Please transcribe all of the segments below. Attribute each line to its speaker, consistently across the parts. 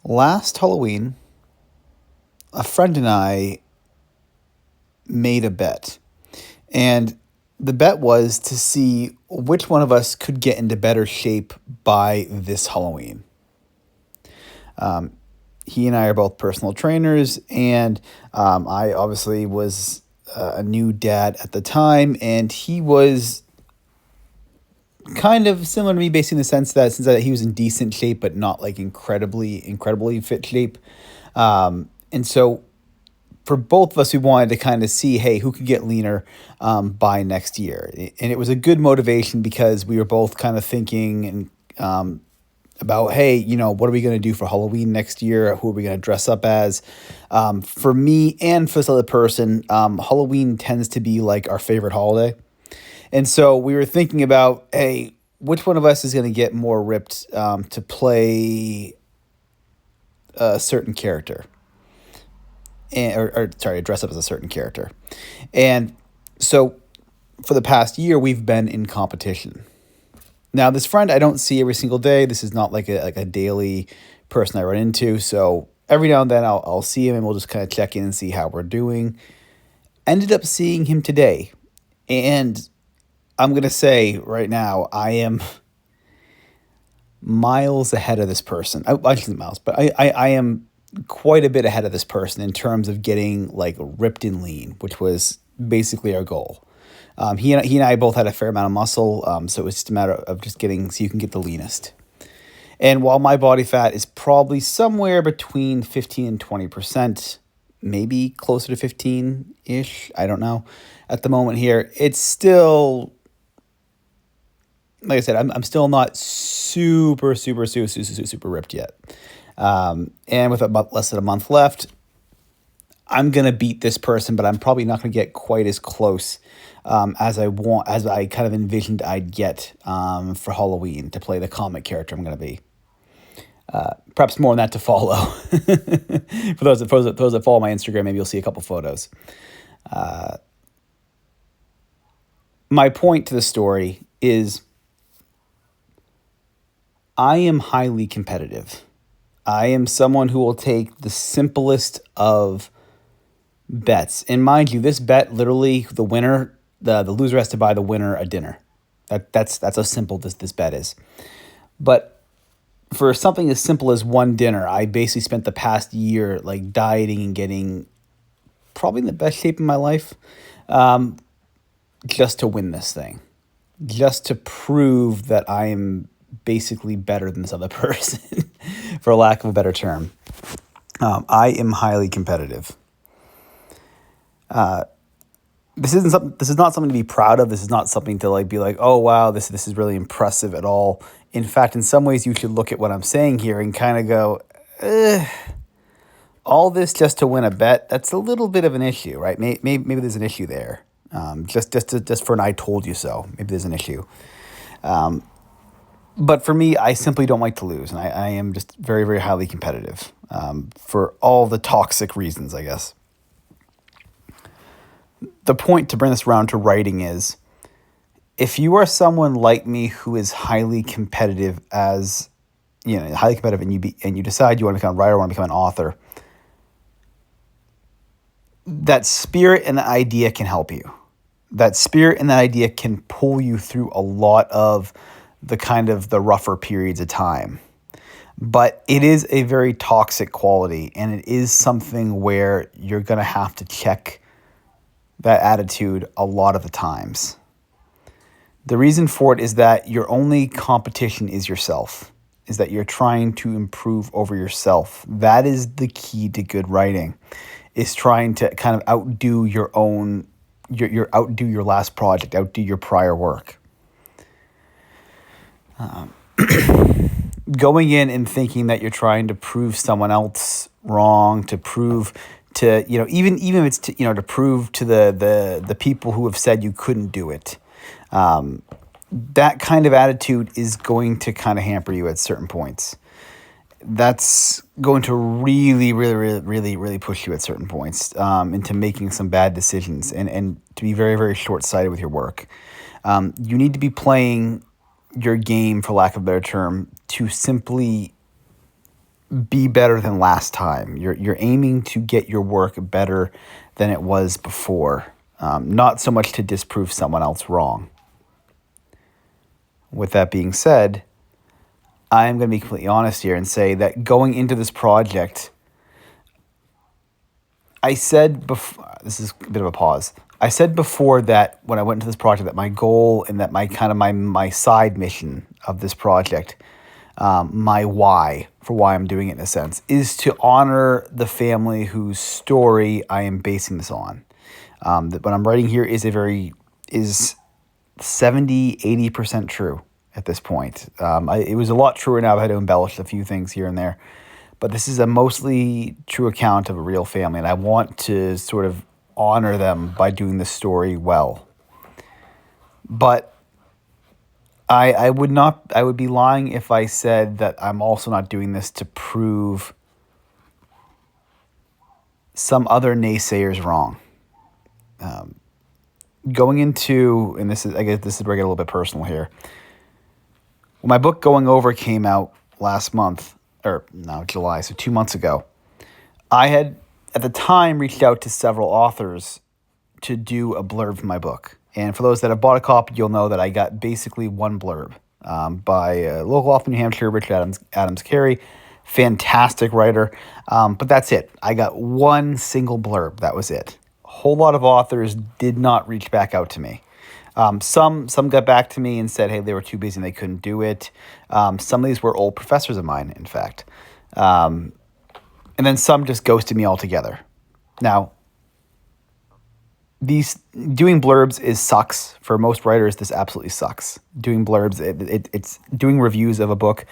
Speaker 1: Last Halloween, a friend and I made a bet. And the bet was to see which one of us could get into better shape by this Halloween. He and I are both personal trainers, and I obviously was a new dad at the time, and he was kind of similar to me, basically in the sense that since he was in decent shape, but not like incredibly fit shape. And so for both of us, we wanted to kind of see, hey, who could get leaner by next year? And it was a good motivation because we were both kind of thinking about, hey, what are we going to do for Halloween next year? Who are we going to dress up as? For me and for this other person, Halloween tends to be like our favorite holiday. And so we were thinking about, hey, which one of us is going to get more ripped to play a certain character? Or dress up as a certain character. And so for the past year, we've been in competition. Now, this friend I don't see every single day. This is not like a daily person I run into. So every now and then I'll see him and we'll just kind of check in and see how we're doing. Ended up seeing him today. And I'm going to say right now, I am miles ahead of this person. I shouldn't miles, but I am quite a bit ahead of this person in terms of getting like ripped and lean, which was basically our goal. He and I both had a fair amount of muscle, so it's just a matter of just getting so you can get the leanest. And while my body fat is probably somewhere between 15 and 20%, maybe closer to 15-ish, I don't know, at the moment here, it's still, like I said, I'm still not super ripped yet. And with about less than a month left, I'm going to beat this person, but I'm probably not going to get quite as close as I kind of envisioned I'd get for Halloween to play the comic character I'm going to be. Perhaps more on that to follow. For those that follow my Instagram, maybe you'll see a couple photos. My point to the story is I am highly competitive. I am someone who will take the simplest of bets. And mind you, this bet, literally, the winner, the loser has to buy the winner a dinner. That's how simple this bet is. But for something as simple as one dinner, I basically spent the past year like dieting and getting probably in the best shape of my life, just to win this thing, just to prove that I am basically better than this other person, for lack of a better term. I am highly competitive. This is not something to be proud of. This is not something to like be like, oh wow, this is really impressive at all. In fact, in some ways, you should look at what I'm saying here and kind of go, all this just to win a bet. That's a little bit of an issue, right? Maybe there's an issue there. Just for an I told you so. Maybe there's an issue. But for me, I simply don't like to lose, and I am just very, very highly competitive for all the toxic reasons, I guess. The point to bring this around to writing is, if you are someone like me who is highly competitive and you decide you want to become a writer, want to become an author, that spirit and the idea can help you. That spirit and that idea can pull you through a lot of the kind of the rougher periods of time. But it is a very toxic quality, and it is something where you're going to have to check that attitude a lot of the times. The reason for it is that your only competition is yourself, is that you're trying to improve over yourself. That is the key to good writing, is trying to kind of outdo your own, outdo your last project, outdo your prior work. Going in and thinking that you're trying to prove someone else wrong, to prove to, even if it's to prove to the people who have said you couldn't do it. That kind of attitude is going to kind of hamper you at certain points. That's going to really push you at certain points into making some bad decisions and to be very, very short-sighted with your work. You need to be playing your game, for lack of a better term, to simply be better than last time. You're aiming to get your work better than it was before, not so much to disprove someone else wrong. With that being said, I'm going to be completely honest here and say that going into this project, I said before, this is a bit of a pause. I said before that when I went into this project that my goal and that my side mission of this project, my why for why I'm doing it in a sense, is to honor the family whose story I am basing this on. That what I'm writing here is 70-80% true at this point. It was a lot truer now. I've had to embellish a few things here and there. But this is a mostly true account of a real family, and I want to sort of honor them by doing this story well. But I would be lying if I said that I'm also not doing this to prove some other naysayers wrong. Going into, and I guess this is where I get a little bit personal here. When my book Going Over came out last month, or no, July, so 2 months ago, I had at the time reached out to several authors to do a blurb for my book. And for those that have bought a copy, you'll know that I got basically one blurb by a local author in New Hampshire, Richard Adams Carey, fantastic writer. But that's it. I got one single blurb. That was it. A whole lot of authors did not reach back out to me. Some got back to me and said, hey, they were too busy and they couldn't do it. Some of these were old professors of mine, in fact. And then some just ghosted me altogether. Now, doing blurbs sucks. For most writers, this absolutely sucks. Doing blurbs, it's doing reviews of a book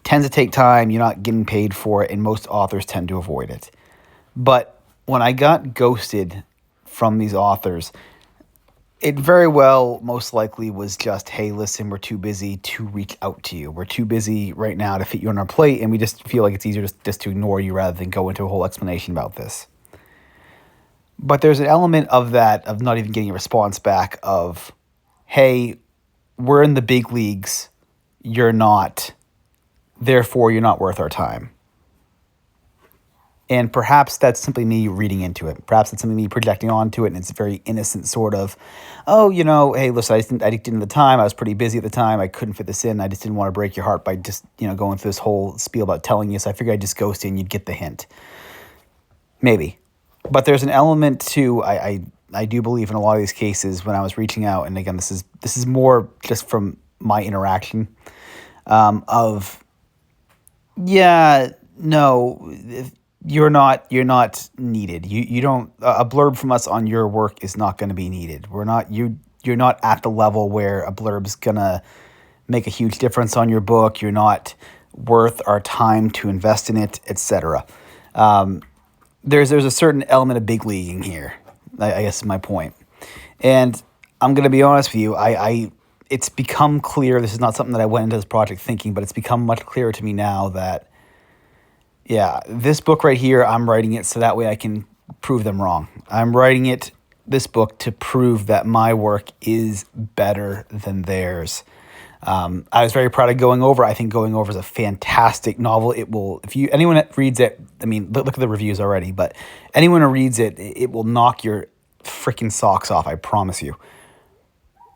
Speaker 1: tends to take time. You're not getting paid for it, and most authors tend to avoid it. But when I got ghosted from these authors, it very well most likely was just, hey, listen, we're too busy to reach out to you. We're too busy right now to fit you on our plate, and we just feel like it's easier just to ignore you rather than go into a whole explanation about this. But there's an element of that, of not even getting a response back of, hey, we're in the big leagues, you're not, therefore you're not worth our time. And perhaps that's simply me reading into it. Perhaps it's simply me projecting onto it, and it's a very innocent sort of, oh, hey, listen, I didn't have the time. I was pretty busy at the time. I couldn't fit this in. I just didn't want to break your heart by just, going through this whole spiel about telling you. So I figured I'd just ghost you and you'd get the hint. Maybe. But there's an element to, I do believe in a lot of these cases when I was reaching out, and again, this is more just from my interaction, of, yeah, no, you're not needed. You don't, a blurb from us on your work is not going to be needed. You're not at the level where a blurb's going to make a huge difference on your book. You're not worth our time to invest in it, etc. There's a certain element of big leaguing here, I guess is my point. And I'm going to be honest with you, it's become clear, this is not something that I went into this project thinking, but it's become much clearer to me now that, yeah, this book right here, I'm writing it so that way I can prove them wrong. I'm writing this book to prove that my work is better than theirs. I was very proud of Going Over. I think Going Over is a fantastic novel. It will, anyone that reads it, I mean, look at the reviews already, but anyone who reads it, it will knock your freaking socks off, I promise you.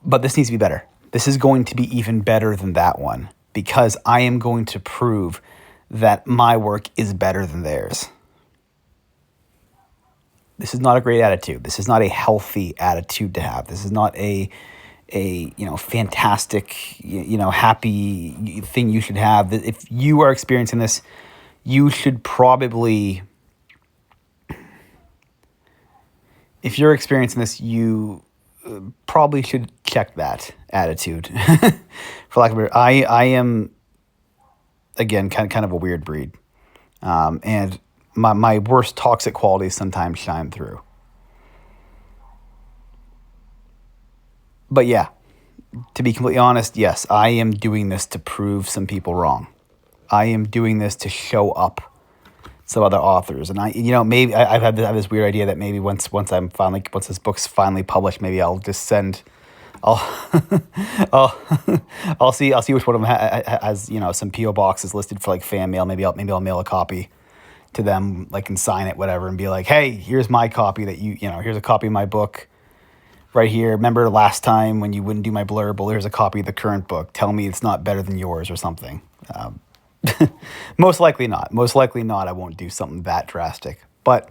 Speaker 1: But this needs to be better. This is going to be even better than that one, because I am going to prove that my work is better than theirs. This is not a great attitude. This is not a healthy attitude to have. This is not a fantastic, happy thing you should have. If you are experiencing this, you should probably, if you're experiencing this, you probably should check that attitude. For lack of a better, I am, again, kind of a weird breed. And my worst toxic qualities sometimes shine through. But yeah, to be completely honest, yes, I am doing this to prove some people wrong. I am doing this to show up some other authors. And maybe I have this weird idea that maybe once this book's finally published, maybe I'll I'll I'll I'll see which one of them has some PO boxes listed for like fan mail. Maybe I'll mail a copy to them, like, and sign it, whatever, and be like, hey, here's my copy that here's a copy of my book right here. Remember last time when you wouldn't do my blurb? Well, here's a copy of the current book. Tell me it's not better than yours or something. Most likely not. Most likely not. I won't do something that drastic. But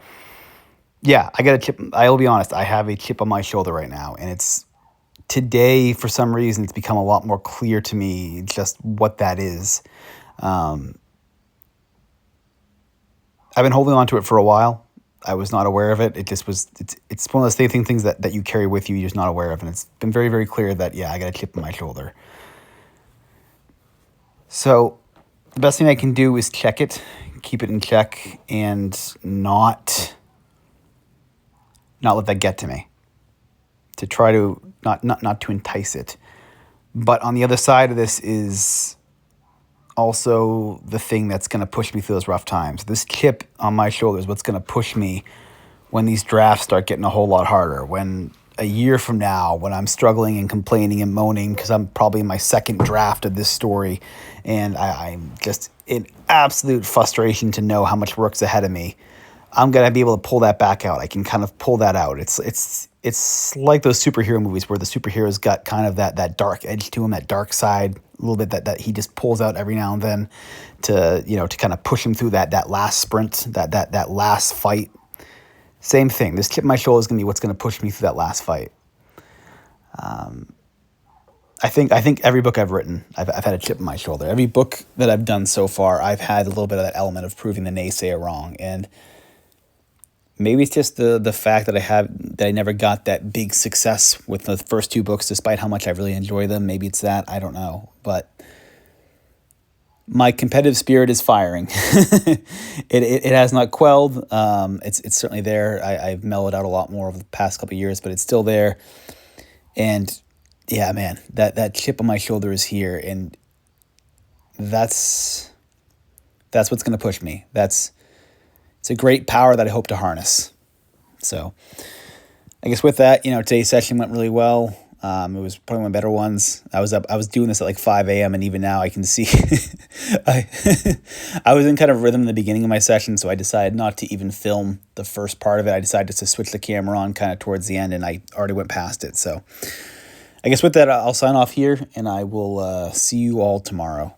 Speaker 1: yeah, I got a chip. I'll be honest. I have a chip on my shoulder right now, and it's today for some reason it's become a lot more clear to me just what that is. I've been holding on to it for a while. I was not aware of it. It just was. It's one of those things that you carry with you. You're just not aware of, and it's been very, very clear that yeah, I got a chip on my shoulder. So the best thing I can do is check it, keep it in check, and not let that get to me. To try to not to entice it. But on the other side of this is also the thing that's going to push me through those rough times. This chip on my shoulder is what's going to push me when these drafts start getting a whole lot harder. When a year from now, when I'm struggling and complaining and moaning because I'm probably in my second draft of this story, and I'm just in absolute frustration to know how much work's ahead of me, I'm going to be able to pull that back out. I can kind of pull that out. It's like those superhero movies where the superhero's got kind of that dark edge to him, that dark side, a little bit that he just pulls out every now and then to kind of push him through that last sprint, that last fight. Same thing. This chip on my shoulder is going to be what's going to push me through that last fight. I think every book I've written, I've had a chip on my shoulder. Every book that I've done so far, I've had a little bit of that element of proving the naysayer wrong. And maybe it's just the fact that I never got that big success with the first two books, despite how much I really enjoy them. Maybe it's that. I don't know. But my competitive spirit is firing. It has not quelled. It's certainly there. I've mellowed out a lot more over the past couple of years, but it's still there. And yeah, man, that chip on my shoulder is here, and that's what's going to push me. It's a great power that I hope to harness. So I guess with that, today's session went really well. It was probably one of my better ones. I was doing this at like 5 a.m. and even now I can see I was in kind of rhythm in the beginning of my session, so I decided not to even film the first part of it. I decided to switch the camera on kind of towards the end, and I already went past it. So I guess with that, I'll sign off here, and I will see you all tomorrow.